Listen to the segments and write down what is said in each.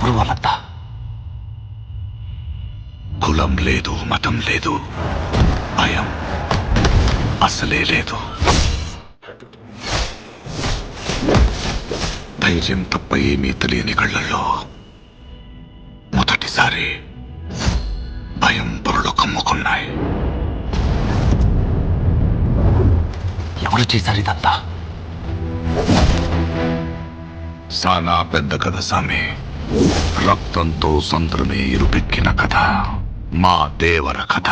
ఎవరు వాళ్ళంతా? కులం లేదు, మతం లేదు, భయం అసలే లేదు. ధైర్యం తప్ప ఏమీ తెలియని కళ్ళల్లో మొదటిసారి భయం పొరలు కమ్ముకున్నాయి. ఎవరు చేశారు ఇదంతా? సానా పెద్ద కథ సామి. రక్తంతో సంద్రమే ఇరుపెక్కిన కథ. మా దేవర కథ.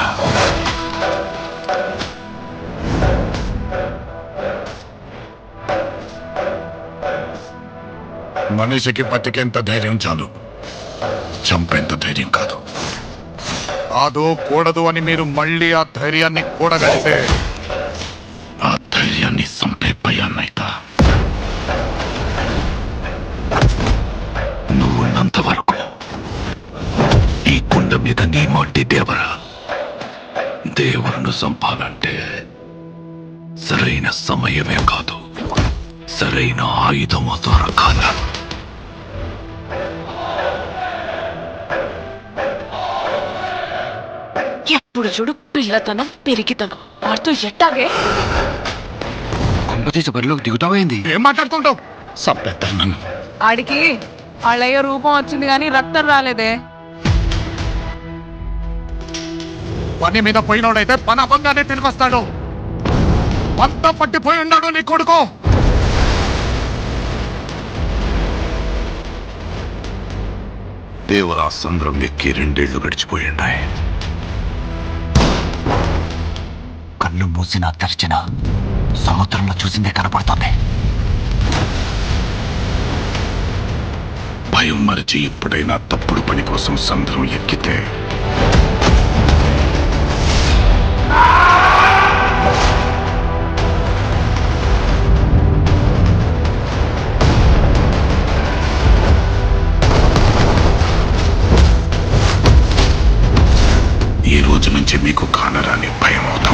మనిషికి బతికేంత ధైర్యం చాలు, చంపేంత ధైర్యం కాదు. కాదు కూడదు అని మీరు మళ్ళీ ఆ ధైర్యాన్ని కూడగలితే ఆ ధైర్యాన్ని చంపే భయాన్నైతా. నువ్వున్నంత వరకు ఈ కుండ మీద నీ మట్టి దేవరా. దేవుణ్ణి చంపాలంటే సరైన సమయమే కాదు, సరైన ఆయుధము దొరకాల. ఎప్పుడు చూడు పిల్లతనం పెరిగితనం వాడితో ఎట్టాగే. కొంపతీసి బరిలోకి దిగుతావేంది? ఏం మాట్లాడుతుంటావు? చంపేస్తాను నన్ను. ఆడికి వాళ్ళయ్య రూపం వచ్చింది కానీ రక్తం రాలేదే. పని మీద పోయినోడైతే పని అపంగానే తిరిగి వస్తాడు. అంత పట్టిపోయి ఉన్నాడు నీ కొడుకు. దేవరా సంద్రం ఎక్కి 2 ఏళ్లు గడిచిపోయిండాయి. కళ్ళు మూసినా తెరిచినా సముద్రంలో చూసిందే కనపడుతోంది. భయం మరిచి ఎప్పుడైనా తప్పుడు పని కోసం సంద్రం ఎక్కితే ఈ రోజు నుంచి మీకు కానరాని భయం అవుతుంది.